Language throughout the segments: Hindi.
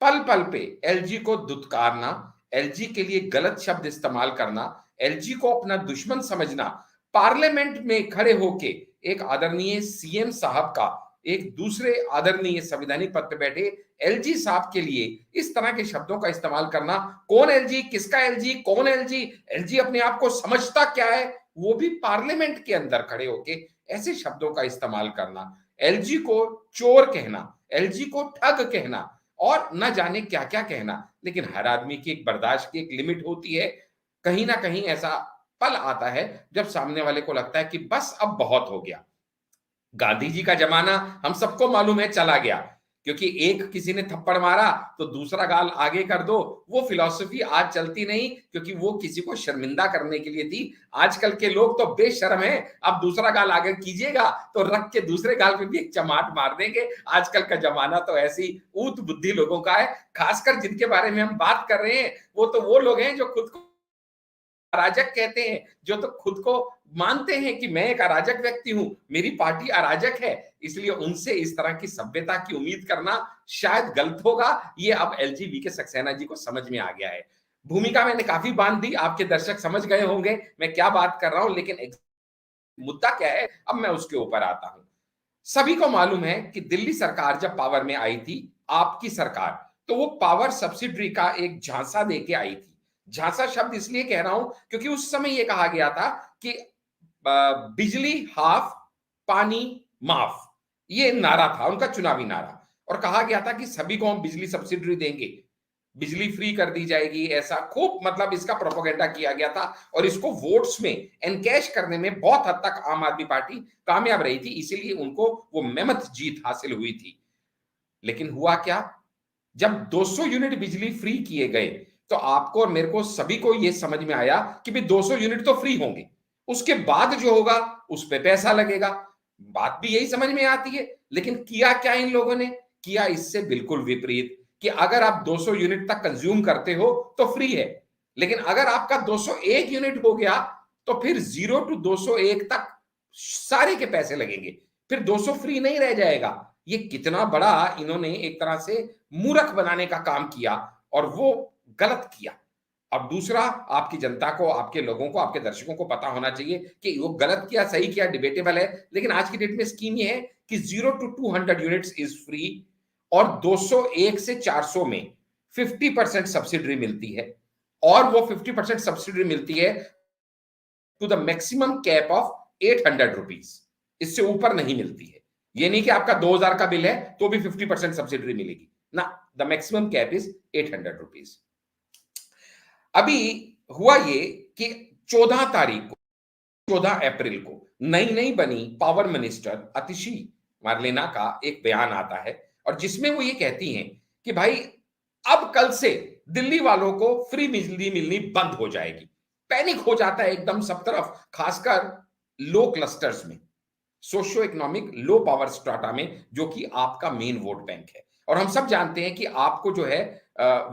पल पल पे एलजी को दुत्कारना, एलजी के लिए गलत शब्द इस्तेमाल करना, एलजी को अपना दुश्मन समझना, पार्लियामेंट में खड़े होके एक आदरणीय सीएम साहब का एक दूसरे आदरणीय संवैधानिक पद पे बैठे एलजी साहब के लिए इस तरह के शब्दों का इस्तेमाल करना। कौन एलजी, किसका एलजी, कौन एलजी, एलजी अपने आप को समझता क्या है, वो भी पार्लियामेंट के अंदर खड़े होके ऐसे शब्दों का इस्तेमाल करना, एलजी को चोर कहना, एलजी को ठग कहना और न जाने क्या क्या कहना। लेकिन हर आदमी की एक बर्दाश्त की एक लिमिट होती है। कहीं ना कहीं ऐसा पल आता है जब सामने वाले को लगता है कि बस अब बहुत हो गया। गांधी जी का जमाना हम सबको मालूम है चला गया, क्योंकि एक किसी ने थप्पड़ मारा तो दूसरा गाल आगे कर दो। वो फिलॉसफी आज चलती नहीं, क्योंकि वो किसी को शर्मिंदा करने के लिए थी। आजकल के लोग तो बेशर्म हैं, अब दूसरा गाल आगे कीजिएगा तो रख के दूसरे गाल पे भी एक चमाट मार देंगे। आजकल का जमाना तो ऐसी ऊत बुद्धि लोगों का है। खासकर जिनके बारे में हम बात कर रहे हैं वो तो वो लोग हैं जो खुद को अराजक कहते हैं, जो तो खुद को मानते हैं कि मैं एक अराजक व्यक्ति हूं, मेरी पार्टी अराजक है। इसलिए उनसे इस तरह की सभ्यता की उम्मीद करना शायद गलत होगा। ये अब एलजी के सक्सेना जी को समझ में आ गया है। भूमिका मैंने काफी बांध दी, आपके दर्शक समझ गए होंगे मैं क्या बात कर रहा हूं, लेकिन मुद्दा क्या है अब मैं उसके ऊपर आता हूं। सभी को मालूम है कि दिल्ली सरकार जब पावर में आई थी, आपकी सरकार, तो वो पावर सब्सिडरी का एक झांसा देके आई थी। झांसा शब्द इसलिए कह रहा हूं क्योंकि उस समय यह कहा गया था कि बिजली हाफ, पानी माफ, ये नारा था उनका चुनावी नारा। और कहा गया था कि सभी को हम बिजली सब्सिडरी देंगे, बिजली फ्री कर दी जाएगी, ऐसा खूब मतलब इसका प्रोपोगेंडा किया गया था। और इसको वोट्स में एनकैश करने में बहुत हद तक आम आदमी पार्टी कामयाब रही थी, इसीलिए उनको वो मेहनत जीत हासिल हुई थी। लेकिन हुआ क्या, जब 200 यूनिट बिजली फ्री किए गए तो आपको और मेरे को सभी को यह समझ में आया कि भाई 200 यूनिट तो फ्री होंगे, उसके बाद जो होगा उस पर पैसा लगेगा। बात भी यही समझ में आती है। लेकिन किया क्या इन लोगों ने, किया इससे बिल्कुल विपरीत कि अगर आप 200 यूनिट तक कंज्यूम करते हो तो फ्री है, लेकिन अगर आपका 201 यूनिट हो गया तो फिर 0 टू 201 तक सारे के पैसे लगेंगे, फिर 200 फ्री नहीं रह जाएगा। ये कितना बड़ा इन्होंने एक तरह से मूर्ख बनाने का काम किया और वो गलत किया। अब दूसरा, आपकी जनता को, आपके लोगों को, आपके दर्शकों को पता होना चाहिए कि वो गलत किया सही किया डिबेटेबल है, लेकिन आज की डेट में स्कीम ये है कि 0 टू 200 यूनिट्स इज फ्री और 201 से 400 में 50% सब्सिडी मिलती है। और वो 50% सब्सिडी मिलती है to the maximum cap of 800 rupees, इससे ऊपर नहीं मिलती है। ये नहीं कि आपका 2000 का बिल है तो भी 50% सब्सिडी मिलेगी ना, the maximum cap is 800 rupees. अभी हुआ ये कि 14 तारीख को, 14 अप्रैल को नई नई बनी पावर मिनिस्टर अतिशी मार्लेना का एक बयान आता है और जिसमें वो ये कहती हैं कि भाई अब कल से दिल्ली वालों को फ्री बिजली मिलनी बंद हो जाएगी। पैनिक हो जाता है एकदम सब तरफ, खासकर लो क्लस्टर्स में, socio economic low power strata में, जो कि आपका मेन वोट बैंक है। और हम सब जानते हैं कि आपको जो है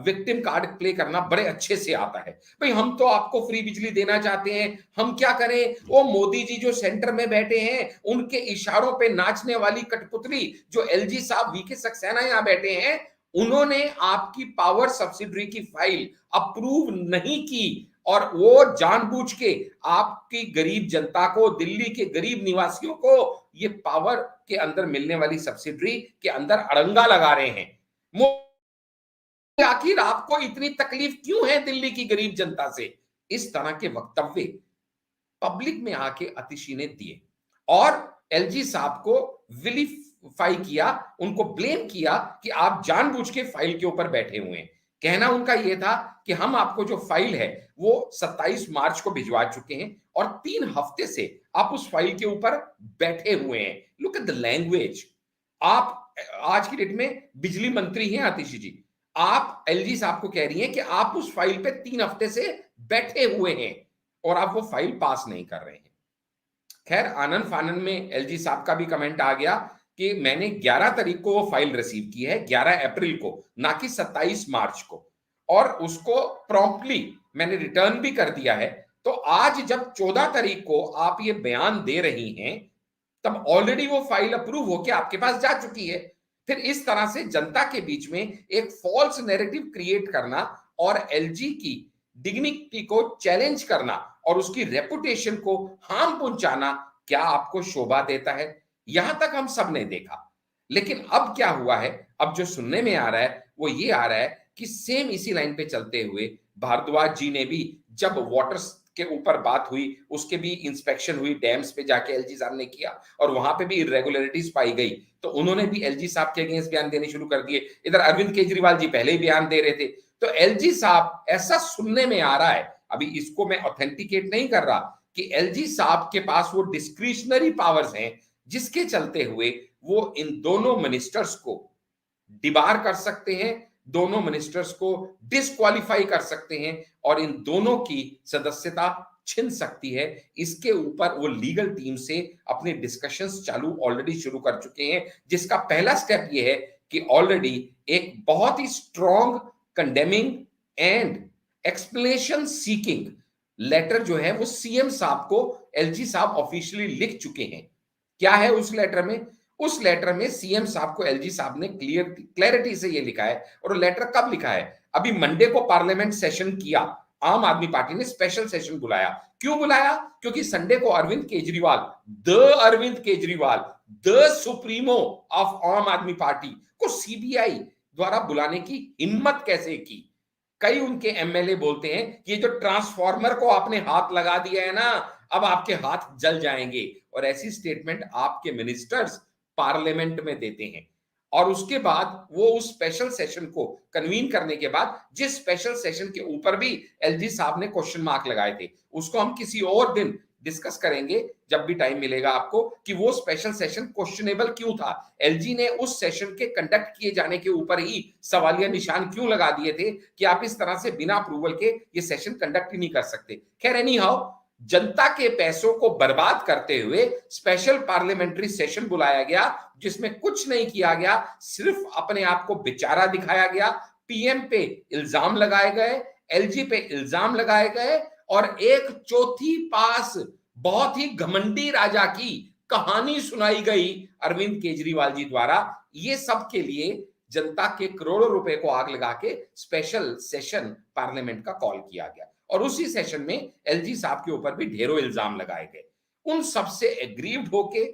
विक्टिम कार्ड प्ले करना बड़े अच्छे से आता है। भाई हम तो आपको फ्री बिजली देना चाहते हैं, हम क्या करें, वो मोदी जी जो सेंटर में बैठे हैं उनके इशारों पे नाचने वाली कठपुतली जो एलजी साहब, वीके सक्सेना यहां बैठे हैं, उन्होंने आपकी पावर सब्सिडी की फाइल अप्रूव नहीं की और वो जानबूझ के आपकी गरीब जनता को, दिल्ली के गरीब निवासियों को ये पावर के अंदर मिलने वाली सब्सिडी के अंदर अड़ंगा लगा रहे हैं। आखिर आपको इतनी तकलीफ क्यों है दिल्ली की गरीब जनता से? इस तरह के वक्तव्य पब्लिक में आके अतिशी ने दिए और एलजी साहब को विलीफाई किया, उनको ब्लेम किया कि आप जानबूझ के फाइल के ऊपर बैठे हुए हैं। कहना उनका यह था कि हम आपको जो फाइल है वो 27 मार्च को भिजवा चुके हैं और 3 हफ्ते से आप उस फाइल के ऊपर बैठे हुए हैं। Look at the language. आप आज की डेट में बिजली मंत्री हैं आतिशी जी, आप एलजी साहब को कह रही हैं कि आप उस फाइल पे 3 हफ्ते से बैठे हुए हैं और आप वो फाइल पास नहीं कर रहे हैं। खैर आनंद फानन में एलजी साहब का भी कमेंट आ गया कि मैंने 11 तारीख को वो फाइल रिसीव की है, 11 अप्रैल को, ना कि 27 मार्च को, और उसको प्रॉम्प्टली मैंने रिटर्न भी कर दिया है। तो आज जब 14 तारीख को आप ये बयान दे रही हैं तब ऑलरेडी वो फाइल अप्रूव होके आपके पास जा चुकी है। फिर इस तरह से जनता के बीच में एक फॉल्स नैरेटिव क्रिएट करना और एलजी की डिग्निटी को चैलेंज करना और उसकी रेपुटेशन को हार्म पहुंचाना क्या आपको शोभा देता है? यहां तक हम सब ने देखा। लेकिन अब क्या हुआ है? अब जो सुनने में आ रहा है वो ये आ रहा है कि सेम इसी लाइन पे चलते हुए भारद्वाज जी ने भी, जब वाटर्स के ऊपर बात हुई, उसके भी इंस्पेक्शन हुई, डैम्स पे जाके एलजी साहब ने किया और वहां पे भी इरेगुलरिटीज पाई गई, तो उन्होंने भी एलजी साहब के अगेंस्ट बयान देने शुरू कर दिए। इधर अरविंद केजरीवाल जी पहले ही बयान दे रहे थे। तो एलजी साहब, ऐसा सुनने में आ रहा है, अभी इसको मैं ऑथेंटिकेट नहीं कर रहा, कि एलजी साहब के पास वो डिस्क्रिशनरी पावर्स हैं जिसके चलते हुए वो इन दोनों मिनिस्टर्स को डिबार कर सकते हैं, दोनों मिनिस्टर्स को डिस्क्वालीफाई कर सकते हैं और इन दोनों की सदस्यता छिन सकती है। इसके ऊपर वो लीगल टीम से अपने डिस्कशंस चालू ऑलरेडी शुरू कर चुके हैं, जिसका पहला स्टेप ये है कि ऑलरेडी एक बहुत ही strong condemning and explanation seeking letter जो है वो सीएम साहब को एलजी साहब ऑफिशियली लिख चुके हैं। क्या है उस लेटर में? उस लेटर में सीएम साहब को एलजी साहब ने क्लैरिटी से ये लिखा है। और लेटर कब लिखा है? अभी मंडे को पार्लियामेंट सेशन किया, आम आदमी पार्टी ने स्पेशल सेशन बुलाया। क्यों बुलाया? क्योंकि संडे को Arvind Kejriwal, the supremo of Aam Aadmi party को सीबीआई द्वारा बुलाने की हिम्मत कैसे की? कई उनके एमएलए बोलते हैं कि ये जो ट्रांसफार्मर को आपने हाथ लगा दिया है ना, अब आपके हाथ जल जाएंगे। और ऐसी स्टेटमेंट आपके मिनिस्टर्स पार्लियामेंट में देते हैं। और उसके बाद वो उस स्पेशल सेशन को कन्वीन करने के बाद, जिस स्पेशल सेशन के ऊपर भी एलजी साहब ने क्वेश्चन मार्क लगाए थे, उसको हम किसी और दिन डिस्कस करेंगे जब भी टाइम मिलेगा आपको, कि वो स्पेशल सेशन क्वेश्चनेबल क्यों था। एलजी ने उस सेशन के कंडक्ट किए जाने के ऊपर ही सवालिया निशान क्यों लगा दिए थे कि आप इस तरह से बिना अप्रूवल के ये सेशन कंडक्ट ही नहीं कर सकते। खैर, एनी हाउ, जनता के पैसों को बर्बाद करते हुए स्पेशल पार्लियामेंट्री सेशन बुलाया गया, जिसमें कुछ नहीं किया गया, सिर्फ अपने आप को बेचारा दिखाया गया। पीएम पे इल्जाम लगाए गए, एलजी पे इल्जाम लगाए गए और एक चौथी पास बहुत ही घमंडी राजा की कहानी सुनाई गई अरविंद केजरीवाल जी द्वारा। ये सब के लिए जनता के करोड़ों रुपए को आग लगा के स्पेशल सेशन पार्लियामेंट का कॉल किया गया और उसी सेशन में एलजी साहब के ऊपर भी ढेरों इल्जाम लगाए गए। उन सबसे एग्रीव्ड होके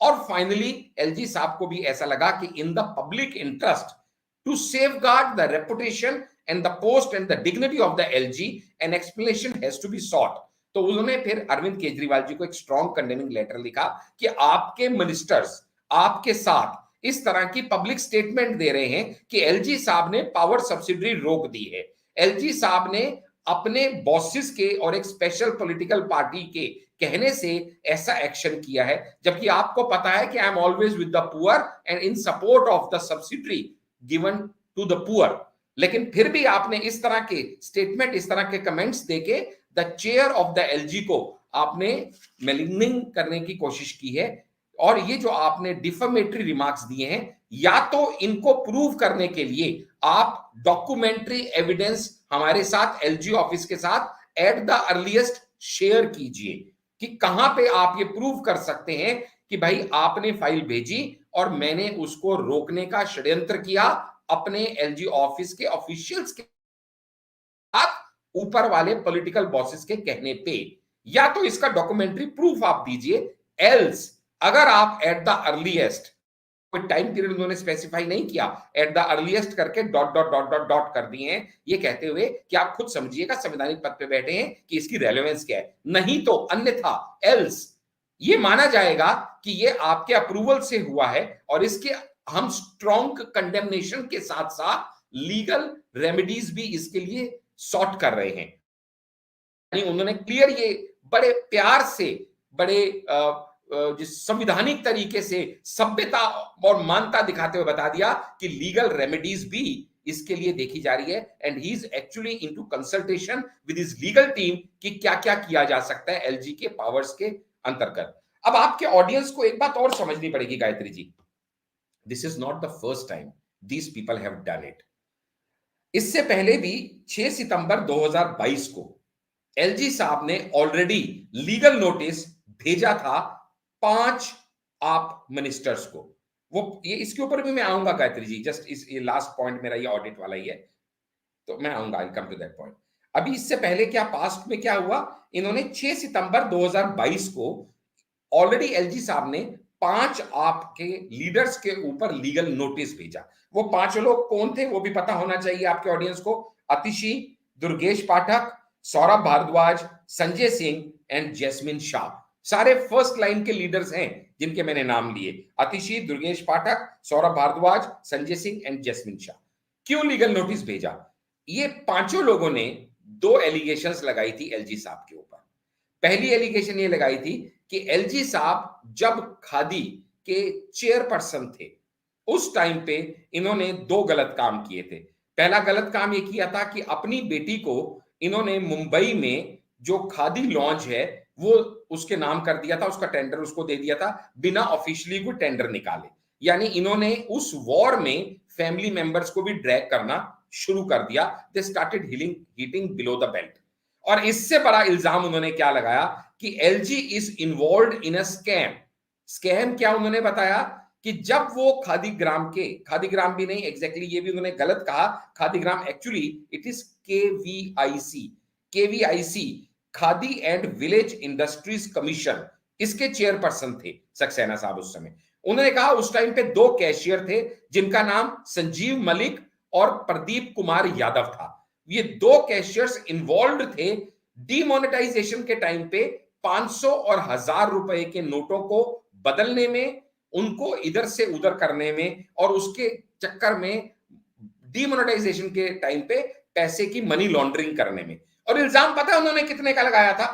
और फाइनली एलजी साहब को भी ऐसा लगा कि in the public interest to safeguard the reputation and the post and the dignity of the LG, an explanation has to be sought. तो उन्होंने फिर अरविंद केजरीवाल जी को एक स्ट्रॉन्ग कंडेमिंग लेटर लिखा कि आपके मिनिस्टर्स आपके साथ इस तरह की पब्लिक स्टेटमेंट दे रहे हैं कि एलजी साहब ने पावर सब्सिडी रोक दी है, एलजी साहब ने अपने बॉसेस के और एक स्पेशल पॉलिटिकल पार्टी के कहने से ऐसा एक्शन किया है, जबकि आपको पता है कि I am always with the poor and in support of the subsidy given to the poor. लेकिन फिर भी आपने इस तरह के स्टेटमेंट, इस तरह के कमेंट्स देके the chair of the LG को आपने मेलिग्निंग करने की कोशिश की है। और ये जो आपने डिफेमेटरी रिमार्क्स दिए हैं, या तो इनको प्रूव करने के लिए आप डॉक्यूमेंट्री एविडेंस हमारे साथ एलजी ऑफिस के साथ एट द अर्लीस्ट शेयर कीजिए कि कहां पे आप ये प्रूव कर सकते हैं कि भाई आपने फाइल भेजी और मैंने उसको रोकने का षड्यंत्र किया अपने एलजी ऑफिस के ऑफिशियल्स के साथ, ऊपर वाले पॉलिटिकल बॉसेस के कहने पे। या तो इसका डॉक्यूमेंट्री प्रूफ आप दीजिए, एल्स अगर आप एट द अर्लीस्ट, कोई टाइम पीरियड उन्होंने स्पेसिफाई नहीं किया, एट द अर्लीस्ट करके dot dot dot dot dot कर दिए हैं, ये कहते हुए कि आप खुद समझिएगा संवैधानिक पद पे बैठे हैं कि इसकी रेलेवेंस क्या है। नहीं तो अन्यथा एल्स ये माना जाएगा कि ये आपके अप्रूवल से हुआ है और इसके हम स्ट्रॉन्ग कंडेमनेशन के साथ साथ लीगल रेमेडीज भी इसके लिए सॉर्ट कर रहे हैं। उन्होंने क्लियर ये बड़े प्यार से, बड़े जिस संविधानिक तरीके से सभ्यता और मानता दिखाते हुए बता दिया कि लीगल रेमेडीज भी इसके लिए देखी जा रही है and he is actually into consultation with his legal team कि क्या क्या किया जा सकता है एलजी के पावर्स के अंतर्गत। अब आपके ऑडियंस को एक बात और समझनी पड़ेगी Gayatri ji, this is not the first time these people have done it. इससे पहले भी 6 सितंबर 2022 को एलजी साहब ने ऑलरेडी लीगल नोटिस भेजा था 5 आप मिनिस्टर्स को। वो ये इसके ऊपर भी मैं आऊंगा गायत्री जी, जस्ट इस ये लास्ट पॉइंट मेरा ये ऑडिट वाला ही है, तो मैं आऊंगा, आई कम टू दैट पॉइंट। अभी इससे पहले क्या पास्ट में क्या हुआ, इन्होंने 6 सितंबर 2022 को ऑलरेडी एलजी साहब ने 5 आपके लीडर्स के ऊपर लीगल नोटिस भेजा। वो 5 लोग कौन थे वो भी पता होना चाहिए आपके ऑडियंस को। अतिशी, दुर्गेश पाठक, सौरभ भारद्वाज, संजय सिंह एंड जैस्मिन शाह, सारे फर्स्ट लाइन के लीडर्स हैं जिनके मैंने नाम लिए। अतिशी, दुर्गेश पाठक, सौरभ भारद्वाज, संजय सिंह एंड जैस्मिन शाह। क्यों लीगल नोटिस भेजा? ये पांचों लोगों ने 2 एलिगेशंस लगाई थी एलजी साहब के ऊपर। पहली एलिगेशन ये लगाई थी कि एलजी साहब जब खादी के चेयरपर्सन थे उस टाइम पे इन्होंने 2 गलत काम किए थे। पहला गलत काम ये किया था कि अपनी बेटी को इन्होंने मुंबई में जो खादी लॉन्च है वो उसके नाम कर दिया था, उसका टेंडर उसको दे दिया था बिना ऑफिशियली कोई टेंडर निकाले। यानी इन्होंने उस वॉर में फैमिली मेंबर्स को भी ड्रैग करना शुरू कर दिया। They started heating below the belt. और इससे बड़ा इल्जाम उन्होंने क्या लगाया कि LG is involve in a scam. Scam क्या उन्होंने बताया कि जब वो खादीग्राम भी नहीं एग्जैक्टली ये भी उन्होंने गलत कहा, Khadigram actually it is KVIC, Khadi and village industries commission, इसके चेयरपर्सन थे सक्सेना साहब उस समय। उन्होंने कहा उस टाइम पे 2 कैशियर थे जिनका नाम संजीव मलिक और प्रदीप कुमार यादव था। ये 2 कैशियर्स इन्वॉल्व थे डीमोनेटाइजेशन के टाइम पे 500 और 1000 रुपए के नोटों को बदलने में, उनको इधर से उधर करने में, और उसके चक्कर में डीमोनेटाइजेशन के टाइम पे पैसे की मनी लॉन्ड्रिंग करने में। और इल्जाम पता है उन्होंने कितने का लगाया था?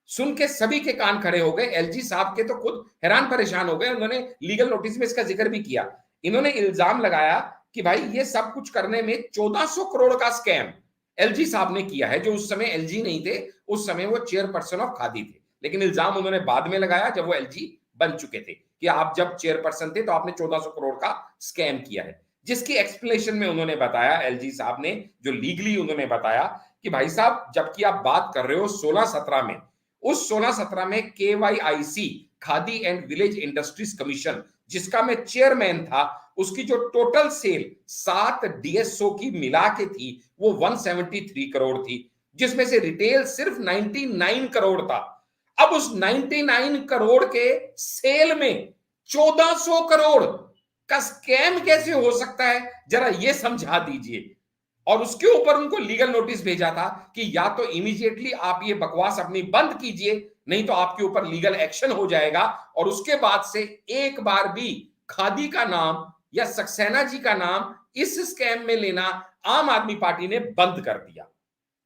सुन के सभी के कान खड़े हो गए, एलजी साहब के तो खुद हैरान परेशान हो गए। उन्होंने लीगल नोटिस में इसका जिक्र भी किया। इन्होंने इल्जाम लगाया कि भाई ये सब कुछ करने में 1400 करोड़ का स्कैम एलजी साहब ने किया है, जो उस समय एलजी नहीं थे, उस समय वो चेयरपर्सन ऑफ खादी थे। लेकिन इल्जाम उन्होंने बाद में लगाया जब वो एलजी बन चुके थे कि आप जब चेयरपर्सन थे तो आपने 1400 करोड़ का स्कैम किया है। जिसकी एक्सप्लेनेशन में उन्होंने बताया, एलजी साहब ने जो लीगली उन्होंने बताया कि भाई साहब जबकि आप बात कर रहे हो 16-17 में, उस 16-17 में KVIC, Khadi and village industries commission, जिसका मैं चेयरमैन था, उसकी जो टोटल सेल 7 डीएसओ की मिला के थी वो 173 करोड़ थी, जिसमें से रिटेल सिर्फ 99 करोड़ था। अब उस 99 करोड़ के सेल में 1400 करोड़ का स्कैम कैसे हो सकता है, जरा ये समझा दीजिए। और उसके ऊपर उनको लीगल नोटिस भेजा था कि या तो इमीडिएटली आप ये बकवास अपनी बंद कीजिए, नहीं तो आपके ऊपर लीगल एक्शन हो जाएगा। और उसके बाद से एक बार भी खादी का नाम या सक्सेना जी का नाम इस स्कैम में लेना आम आदमी पार्टी ने बंद कर दिया।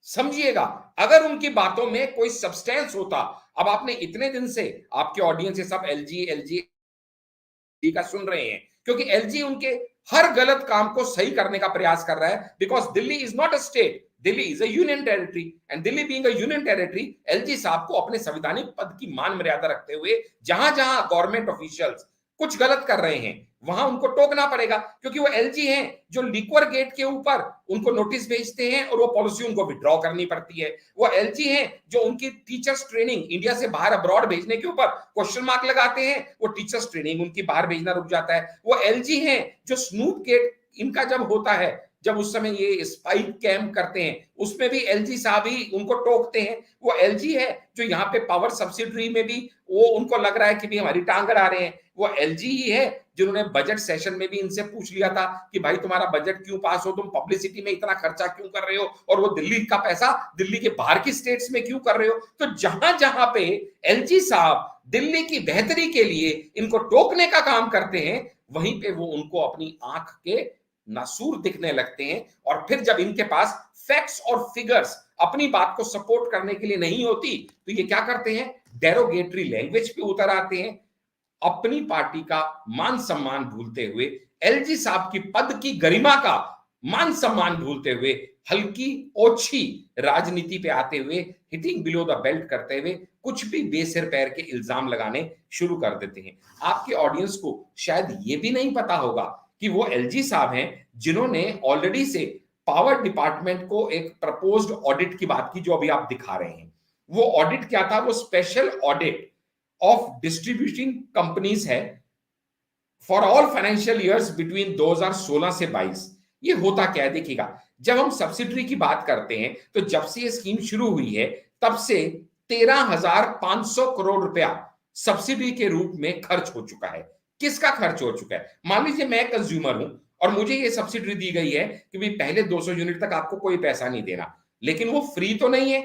समझिएगा, अगर उनकी बातों में कोई सब्सटेंस होता। अब आपने इतने दिन से आपके ऑडियंस ये सब एलजी एलजी का सुन रहे हैं क्योंकि एलजी उनके हर गलत काम को सही करने का प्रयास कर रहा है, because Delhi is not a state, Delhi is a union territory, and Delhi being a union territory, LG साहब को अपने संवैधानिक पद की मान मर्यादा रखते हुए जहां जहां गवर्नमेंट ऑफिशियल्स कुछ गलत कर रहे हैं वहां उनको टोकना पड़ेगा, क्योंकि वो एलजी हैं जो लिक्वर गेट के ऊपर उनको नोटिस भेजते हैं और वो पॉलिसी उनको विड्रॉ करनी पड़ती है। वो एलजी हैं जो उनकी टीचर्स ट्रेनिंग इंडिया से बाहर अब्रॉड भेजने के ऊपर क्वेश्चन मार्क लगाते हैं, वो टीचर्स ट्रेनिंग उनकी बाहर भेजना रुक जाता है। वो एलजी हैं जो स्नूप गेट इनका जब होता है, जब उस समय ये स्पाइक कैम्प करते हैं, उसमें भी एलजी साहब ही उनको टोकते हैं। वो एलजी है जो यहाँ पे पावर सब्सिडरी में भी वो उनको लग रहा है कि भी हमारी टांग अड़ा रहे हैं। वो एलजी ही है जिन्होंने बजट सेशन में भी इनसे पूछ लिया था कि भाई तुम्हारा बजट क्यों पास हो, तुम पब्लिसिटी में इतना खर्चा क्यों कर रहे हो, और वो दिल्ली का पैसा दिल्ली के बाहर की स्टेट्स में क्यों कर रहे हो। तो जहां जहां पे एलजी साहब दिल्ली की बेहतरी के लिए इनको टोकने का काम करते हैं, वहीं पे वो उनको अपनी आंख के नासूर दिखने लगते हैं। और फिर जब इनके पास फैक्ट्स और फिगर्स अपनी बात को सपोर्ट करने के लिए नहीं होती तो ये क्या करते हैं, डेरोगेटरी लैंग्वेज पे उतर आते हैं, अपनी पार्टी का मान सम्मान भूलते हुए, एलजी साहब की पद की गरिमा का मान सम्मान भूलते हुए, हल्की ओछी राजनीति पे आते हुए, हिटिंग बिलो द बेल्ट करते हुए कुछ भी बेसिर पैर के इल्जाम लगाने शुरू कर देते हैं। आपके ऑडियंस को शायद ये भी नहीं पता होगा कि वो एलजी साहब हैं जिन्होंने ऑलरेडी से पावर डिपार्टमेंट को एक प्रपोज्ड ऑडिट की बात की, जो अभी आप दिखा रहे हैं। वो ऑडिट क्या था, वो special audit of distributing companies है for all financial years between 2016 से 22। ये होता क्या है देखिएगा, जब हम सब्सिडरी की बात करते हैं तो जब से ये स्कीम शुरू हुई है तब से 13,500 करोड़ रुपया सब्सिडी के रूप में खर्च हो चुका है। किसका खर्च हो चुका है? मान लीजिए मैं कंज्यूमर हूं और मुझे ये सब्सिडी दी गई है कि भाई पहले 200 यूनिट तक आपको कोई पैसा नहीं देना, लेकिन वो फ्री तो नहीं है,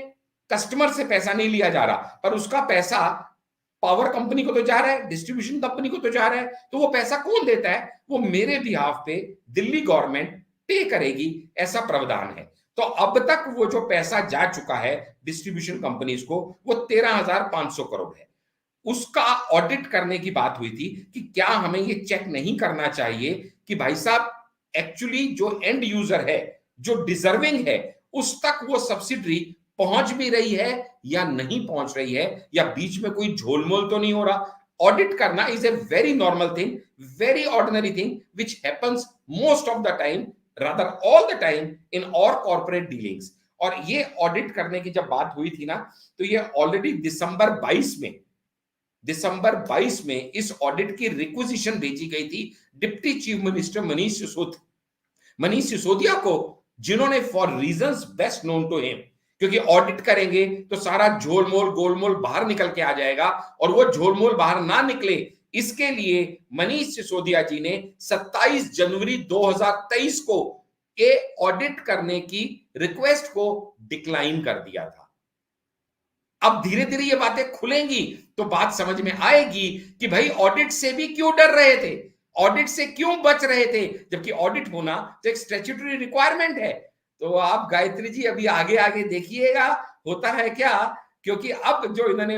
कस्टमर से पैसा नहीं लिया जा रहा, पर उसका पैसा पावर कंपनी को तो जा रहा है, डिस्ट्रीब्यूशन कंपनी को तो जा रहा है। तो वो पैसा कौन देता है? वो मेरे बिहाफ पे दिल्ली गवर्नमेंट पे करेगी, ऐसा प्रावधान है। तो अब तक वो जो पैसा जा चुका है डिस्ट्रीब्यूशन कंपनीज को, वो 13,500 करोड़ है। उसका ऑडिट करने की बात हुई थी कि क्या हमें ये चेक नहीं करना चाहिए कि भाई साहब एक्चुअली जो एंड यूजर है, जो डिजर्विंग है, उस तक वो सब्सिडी पहुंच भी रही है या नहीं पहुंच रही है, या बीच में कोई झोलमोल तो नहीं हो रहा। ऑडिट करना is a very normal thing, very ordinary thing which happens most of the time, rather all the time in और कॉर्पोरेट डीलिंग्स। और ये ऑडिट करने की जब बात हुई थी ना, तो ये ऑलरेडी दिसंबर 22 में इस ऑडिट की रिक्विजिशन भेजी गई थी deputy chief minister Manish Sisodia को, जिन्होंने for reasons best known to him, क्योंकि ऑडिट करेंगे तो सारा झोलमोल गोलमोल बाहर निकल के आ जाएगा, और वो झोलमोल बाहर ना निकले इसके लिए मनीष सिसोदिया जी ने 27 जनवरी 2023 को ये ऑडिट करने की रिक्वेस्ट को डिक्लाइन कर दिया था। अब धीरे धीरे ये बातें खुलेंगी तो बात समझ में आएगी कि भाई ऑडिट से भी क्यों डर रहे थे, ऑडिट से क्यों बच रहे थे, जबकि ऑडिट होना तो एक स्टैट्यूटरी रिक्वायरमेंट है। तो आप गायत्री जी अभी आगे आगे देखिएगा होता है क्या, क्योंकि अब जो इन्होंने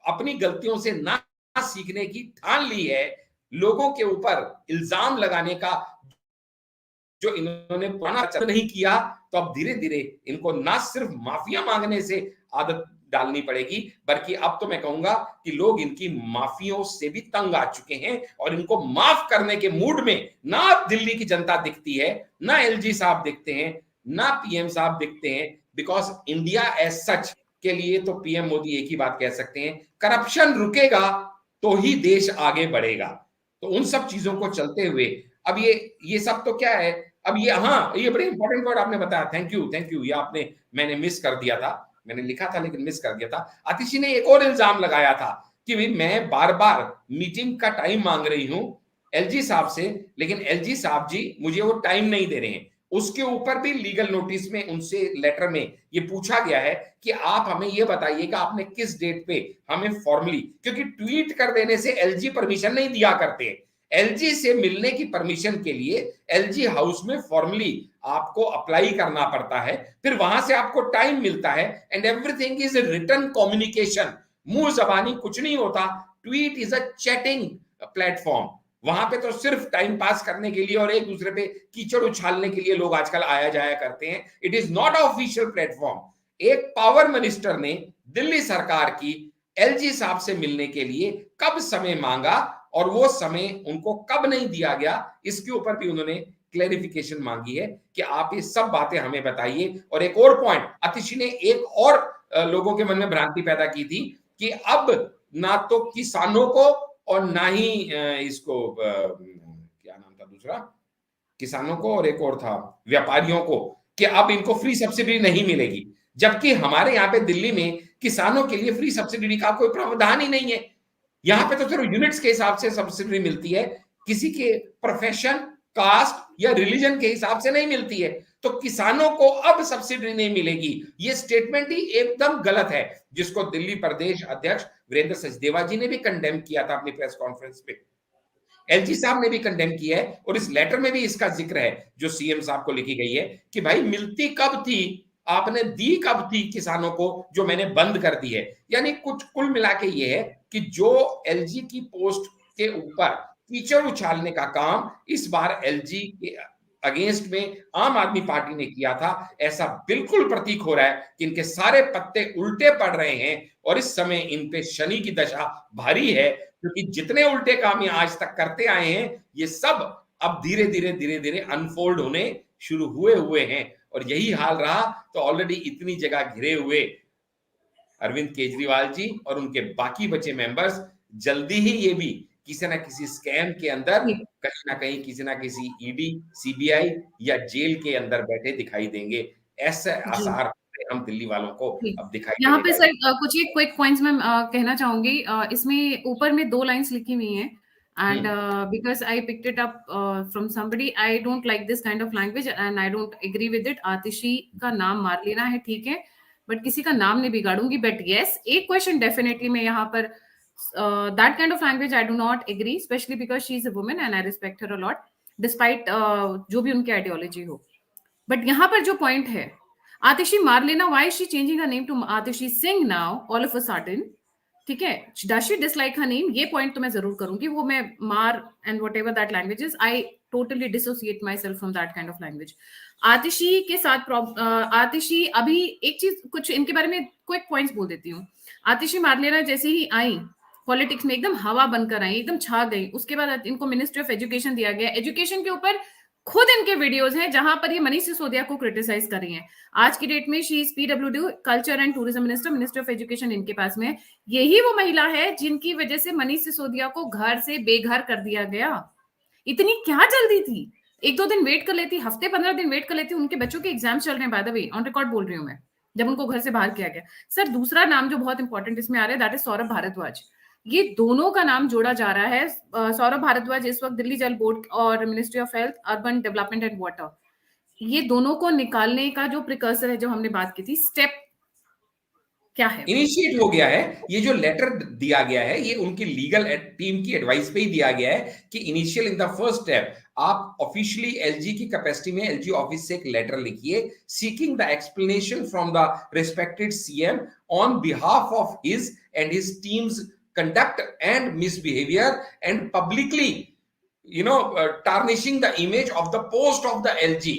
अपनी गलतियों से ना सीखने की ठान ली है, लोगों के ऊपर इल्जाम लगाने का जो इन्होंने पुराना नहीं किया, तो अब धीरे धीरे इनको ना सिर्फ माफिया मांगने से आदत डालनी पड़ेगी, बल्कि अब तो मैं कहूंगा कि लोग इनकी माफियों से भी तंग आ चुके हैं और इनको माफ करने के मूड में ना दिल्ली की जनता दिखती है, ना एलजी साहब दिखते हैं, ना पीएम साहब दिखते हैं। बिकॉज इंडिया एज सच के लिए तो पीएम मोदी एक ही बात कह सकते हैं, करप्शन रुकेगा तो ही देश आगे बढ़ेगा। तो उन सब चीजों को चलते हुए अब ये सब तो क्या है, अब ये, हाँ ये बड़े इंपॉर्टेंट वर्ड आपने बताया, थैंक यू, ये आपने, मैंने मिस कर दिया था, मैंने लिखा था लेकिन मिस कर दिया था। आतिशी ने एक और इल्जाम लगाया था कि भाई मैं बार बार मीटिंग का टाइम मांग रही हूं एलजी साहब से, लेकिन एलजी साहब जी मुझे वो टाइम नहीं दे रहे हैं। उसके ऊपर भी लीगल नोटिस में उनसे लेटर में ये पूछा गया है कि आप हमें ये बताइए कि आपने किस डेट पे हमें फॉर्मली, क्योंकि ट्वीट कर देने से एलजी परमिशन नहीं दिया करते, एलजी से मिलने की परमिशन के लिए एलजी हाउस में फॉर्मली आपको अप्लाई करना पड़ता है, फिर वहां से आपको टाइम मिलता है, and everything is written communication, मुंह जबानी कुछ नहीं होता। Tweet is a chatting platform, वहां पे तो सिर्फ टाइम पास करने के लिए और एक दूसरे पे कीचड़ उछालने के लिए लोग आजकल आया जाया करते हैं। It is not a official platform. एक पावर मिनिस्टर ने दिल्ली सरकार की एलजी साहब से मिलने के लिए कब समय मांगा और वो समय उनको कब नहीं दिया गया, इसके ऊपर भी उन्होंने क्लैरिफिकेशन मांगी है कि आप ये सब बातें हमें बताइए। और एक और पॉइंट, आतिशी ने एक और लोगों के मन में भ्रांति पैदा की थी कि अब ना तो किसानों को और ना ही इसको क्या नाम था दूसरा, किसानों को और एक और था व्यापारियों को, कि अब इनको फ्री सब्सिडी नहीं मिलेगी, जबकि हमारे यहाँ पे दिल्ली में किसानों के लिए फ्री सब्सिडी का कोई प्रावधान ही नहीं है। यहाँ पे तो सिर्फ यूनिट्स के हिसाब से सब्सिडी मिलती है, किसी के प्रोफेशन, कास्ट या रिलीजन के हिसाब से नहीं मिलती है। तो किसानों को अब सब्सिडी नहीं मिलेगी, ये स्टेटमेंट ही एकदम गलत है, जिसको दिल्ली प्रदेश अध्यक्ष वीरेंद्र सचदेवा जी ने भी कंडेम किया था अपनी प्रेस कॉन्फ्रेंस पे, एलजी साहब ने भी कंडेम किया है, और इस लेटर में भी इसका जिक्र है जो सीएम साहब को लिखी गई है कि भाई मिलती कब थी, आपने दी कब थी किसानों को जो मैंने बंद कर दी है। यानी कुछ कुल मिला के ये है कि जो एलजी की पोस्ट के ऊपर कीचड़ उछालने का काम इस बार एलजी के अगेंस्ट में आम आदमी पार्टी ने किया था, ऐसा बिल्कुल प्रतीक हो रहा है कि इनके सारे पत्ते उल्टे पड़ रहे हैं और इस समय इन पे शनि की दशा भारी है, क्योंकि जितने उल्टे काम ये आज तक करते आए हैं ये सब अब धीरे धीरे अनफोल्ड होने शुरू हुए हैं। और यही हाल रहा तो ऑलरेडी इतनी जगह घिरे हुए अरविंद केजरीवाल जी और उनके बाकी बचे मेंबर्स जल्दी ही ये भी किसी ना किसी स्कैम के अंदर, कहीं ना कहीं किसी ना किसी ईडी, सीबीआई या जेल के अंदर बैठे दिखाई देंगे। ऐसे जी आसार हम दिल्ली वालों को जी। अब दिखाई यहाँ देने पे जा सर रही कुछ एक क्विक पॉइंट्स मैं कहना चाहूंगी। इसमें ऊपर में 2 लाइंस लिखी हुई हैं, है। And because I picked it up from somebody, I don't like this kind of language and I don't agree with it. Atishi का नाम मार लेना है ठीक है, बट किसी का नाम नहीं बिगाड़ूंगी। बट यस, एक क्वेश्चन डेफिनेटली मैं यहाँ पर, that kind of language I do not agree, specially because she is a woman and I respect her a lot, despite जो भी उनकी आइडियोलॉजी हो। बट यहाँ पर जो पॉइंट है, आतिशी Marlena, why is she changing her name to Atishi Singh now all of a sudden? ठीक है, does she dislike her name? ये पॉइंट तो मैं जरूर करूंगी। वो मैं मार and whatever that language is, I totally dissociate myself from that kind of language. Atishi के साथ आतिशी अभी एक चीज, कुछ इनके बारे में क्विक पॉइंट्स बोल देती हूँ। आतिशी मारलेना जैसे ही आई पॉलिटिक्स में, एकदम हवा बनकर आई, एकदम छा गई। उसके बाद इनको मिनिस्ट्री ऑफ एजुकेशन दिया गया। एजुकेशन के ऊपर खुद इनके वीडियोस हैं जहां पर ये मनीष सिसोदिया को क्रिटिसाइज कर रही हैं। आज की डेट में she is PWD, culture and tourism minister, ministry of education इनके पास में। यही वो महिला है जिनकी वजह से मनीष सिसोदिया को घर से बेघर कर दिया गया। इतनी क्या जल्दी थी? 1-2 दिन वेट कर लेती, हफ्ते 15 दिन वेट कर लेती। उनके बच्चों के एग्जाम चल रहे हैं, by the way, on record बोल रही हूँ मैं, जब उनको घर से बाहर किया गया। सर दूसरा नाम जो बहुत इंपॉर्टेंट इसमें आ रहा है, दैट इज सौरभ भारद्वाज। ये दोनों का नाम जोड़ा जा रहा है। सौरभ भारद्वाज इस वक्त दिल्ली जल बोर्ड और ministry of health, urban development and water, ये दोनों को निकालने का जो प्रिकर्सर है, जो हमने बात की थी, स्टेप क्या है? इनिशिएट हो गया है। ये जो लेटर दिया गया है ये उनकी लीगल टीम की एडवाइस पे ही दिया गया है कि initial in the first step आप ऑफिशियली एलजी की कैपेसिटी में एलजी ऑफिस से एक लेटर लिखिए, seeking the explanation from the respected CM on behalf of his and his teams conduct and misbehavior and publicly tarnishing the image of the post of the LG.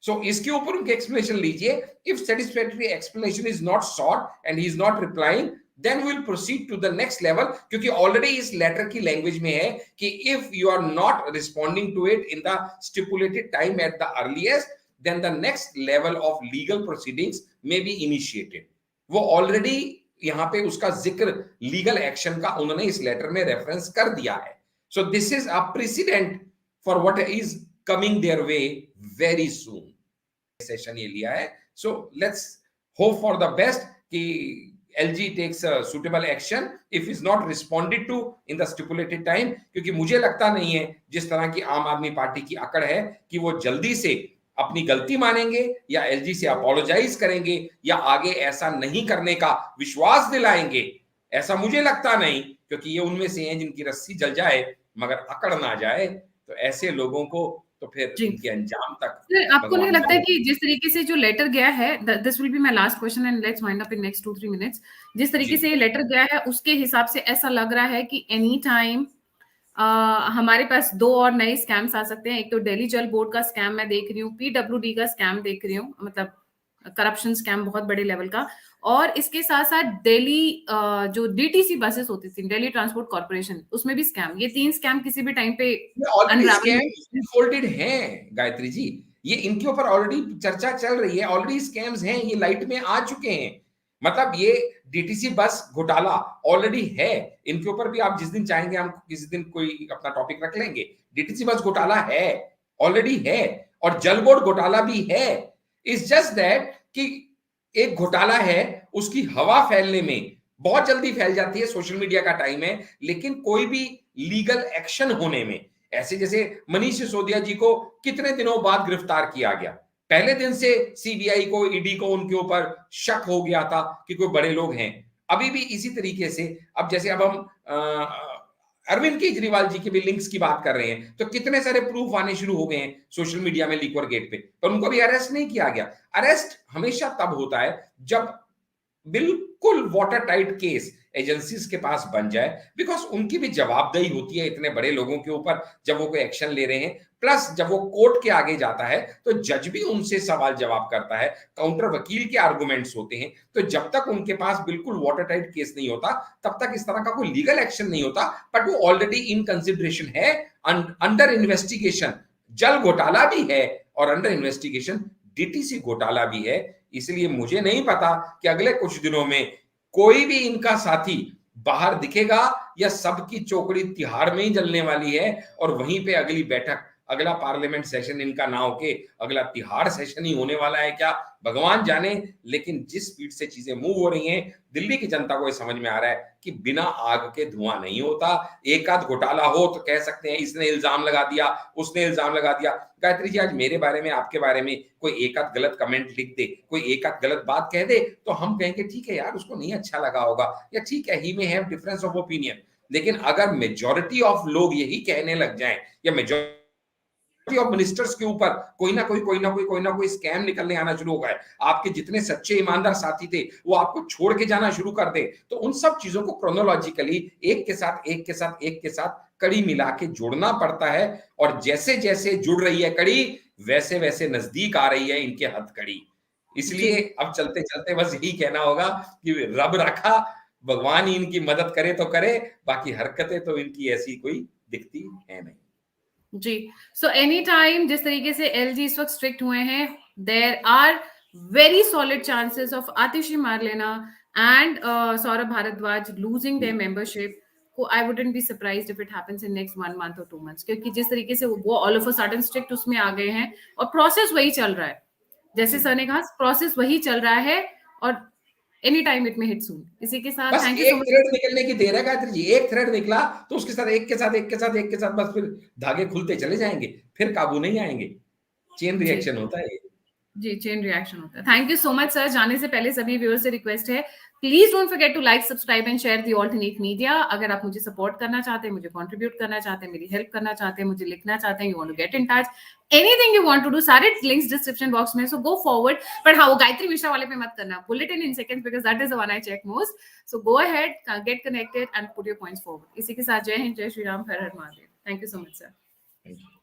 So इसके ऊपर उनके एक्सप्लेनेशन लीजिए। If satisfactory explanation is not sought and he is not replying, then we will proceed to the next level, क्योंकि ऑलरेडी इस लेटर की लैंग्वेज में है कि if you are not responding to it in the stipulated time at the earliest, then the next level of legal proceedings may be initiated. वो ऑलरेडी यहां पे उसका जिक्र लीगल एक्शन का उन्होंने इस लेटर में रेफरेंस कर दिया है। So this is a president for what is coming their way very soon. Session ये लिया है। So let's hope for the best कि LG takes a suitable action if is not responded to in the stipulated time, क्योंकि मुझे लगता नहीं है जिस तरह की आम आदमी पार्टी की अकड़ है कि वो जल्दी से अपनी गलती मानेंगे या एलजी से अपोलोजाइज करेंगे या आगे ऐसा नहीं करने का विश्वास दिलाएंगे। ऐसा मुझे लगता नहीं, क्योंकि ये उनमें से हैं जिनकी रस्सी जल जाए मगर अकड़ ना जाए। तो ऐसे लोगों को तो फिर जी उनके अंजाम तक सर, आपको नहीं भगवान लगता है जाने। कि जिस तरीके से जो लेटर गया है, this will be my last question and let's wind up in next 2-3 minutes, जिस तरीके जी से ये लेटर गया है उसके हिसाब से ऐसा लग रहा है कि एनी टाइम हमारे पास 2 और नए स्कैम्स आ सकते हैं। एक तो दिल्ली जल बोर्ड का स्कैम मैं देख रही हूँ, पीडब्ल्यूडी का स्कैम देख रही हूँ, मतलब करप्शन स्कैम बहुत बड़े लेवल का, और इसके साथ साथ दिल्ली जो डीटीसी बसेस होती थी, दिल्ली ट्रांसपोर्ट कॉर्पोरेशन, उसमें भी स्कैम। ये 3 स्कैम किसी भी टाइम पे ऑलरेडी अनरावल। स्कैम अनफोल्डेड हैं गायत्री जी, ये इनके ऊपर ऑलरेडी चर्चा चल रही है, ऑलरेडी स्कैम्स हैं, ये लाइट में आ चुके हैं। मतलब ये डीटीसी बस घोटाला ऑलरेडी है, इनके ऊपर भी आप जिस दिन चाहेंगे हम किसी दिन कोई अपना टॉपिक रख लेंगे। डीटीसी बस घोटाला है, ऑलरेडी है, और जल बोर्ड घोटाला भी है। इट्स जस्ट दैट कि एक घोटाला है, उसकी हवा फैलने में बहुत जल्दी फैल जाती है, सोशल मीडिया का टाइम है, लेकिन कोई भी लीगल एक्शन होने में, ऐसे जैसे मनीष सिसोदिया जी को कितने दिनों बाद गिरफ्तार किया गया, पहले दिन से सीबीआई को, ईडी को उनके ऊपर शक हो गया था कि कोई बड़े लोग हैं। अभी भी इसी तरीके से अब जैसे अब हम अरविंद केजरीवाल जी के भी लिंक्स की बात कर रहे हैं, तो कितने सारे प्रूफ आने शुरू हो गए हैं सोशल मीडिया में, लीकर गेट पे, पर उनको भी अरेस्ट नहीं किया गया। अरेस्ट हमेशा तब होता है जब बिल्कुल वाटर टाइट केस एजेंसीज के पास बन जाए, बिकॉज उनकी भी जवाबदेही होती है इतने बड़े लोगों के ऊपर जब वो कोई एक्शन ले रहे हैं। प्लस जब वो कोर्ट के आगे जाता है तो जज भी उनसे सवाल जवाब करता है, काउंटर वकील के आर्गुमेंट्स होते हैं। तो जब तक उनके पास बिल्कुल वाटर टाइट केस नहीं होता तब तक इस तरह का कोई लीगल एक्शन नहीं होता। बट वो ऑलरेडी इन कंसिडरेशन है, अंडर इन्वेस्टिगेशन जल घोटाला भी है और अंडर इन्वेस्टिगेशन डीटीसी घोटाला भी है। इसलिए मुझे नहीं पता कि अगले कुछ दिनों में कोई भी इनका साथी बाहर दिखेगा या सबकी चौकड़ी तिहाड़ में ही जलने वाली है और वहीं पे अगली बैठक, अगला पार्लियामेंट सेशन इनका ना होके अगला तिहाड़ सेशन ही होने वाला है क्या, भगवान जाने। लेकिन जिस स्पीड से चीजें मूव हो रही हैं, दिल्ली की जनता को ये समझ में आ रहा है कि बिना आग के धुआं नहीं होता। एक आध घोटाला हो तो कह सकते हैं इसने इल्जाम लगा दिया, उसने इल्जाम लगा दिया। गायत्री जी, आज मेरे बारे में, आपके बारे में कोई एक आध गलत कमेंट लिख दे, कोई एक आध गलत बात कह दे, तो हम कहेंगे ठीक है यार, उसको नहीं अच्छा लगा होगा, या ठीक है, ही में हैव डिफरेंस ऑफ ओपिनियन। लेकिन अगर मेजॉरिटी ऑफ लोग यही कहने लग जाएं, या मेजॉरिटी ऑफ मिनिस्टर्स के ऊपर कोई ना कोई स्कैम निकलने आना शुरू होगा है, आपके जितने सच्चे ईमानदार साथी थे वो आपको छोड़ के जाना शुरू कर दे, तो उन सब चीजों को क्रोनोलॉजिकली एक के साथ कड़ी मिला के जोड़ना पड़ता है। और जैसे जैसे जुड़ रही है कड़ी, वैसे वैसे नजदीक आ रही है इनके हथकड़ी। इसलिए अब चलते चलते बस यही कहना होगा कि रब रखा, भगवान ही इनकी मदद करे तो करे, बाकी हरकतें तो इनकी ऐसी कोई दिखती है नहीं। जी, सो एनी टाइम जिस तरीके से एलजी इस वक्त स्ट्रिक्ट हुए हैं, there are very solid chances of Atishi Marlena and Saurabh Bharadwaj losing their membership. को I wouldn't be surprised if it happens in next 1 month और 2 मंथ्स, क्योंकि जिस तरीके से वो all of a sudden strict उसमें आ गए हैं और प्रोसेस वही चल रहा है, जैसे सर ने कहा प्रोसेस वही चल रहा है और एनी टाइम इट में हिट सून। इसी के साथ बस थैंक यू एक सो मच। थ्रेड निकलने की देर है गायत्री जी, एक थ्रेड निकला तो उसके साथ एक के साथ बस फिर धागे खुलते चले जाएंगे, फिर काबू नहीं आएंगे। चेन रिएक्शन होता है। जी, चेन रिएक्शन होता है। Thank you so much sir. जाने से पहले सभी व्यूअर्स से रिक्वेस्ट है, please don't forget to like, subscribe and share the alternate media. अगर आप मुझे सपोर्ट करना चाहते हैं, मुझे कंट्रीब्यूट करना चाहते हैं, मेरी हेल्प करना चाहते हैं, मुझे लिखना चाहते हैं, you want to get in touch, anything you want to do, सारे लिंक्स डिस्क्रिप्शन बॉक्स में, सो गो फॉरवर्ड। बट हाँ, वो गायत्री मिश्रा वाले पे मत करना, bulletin in seconds, because that is the one I check most. So go ahead, get connected and put your points forward. इसी के साथ जय हिंद, जय श्री राम, हर हर Mahadev. Thank you so much sir.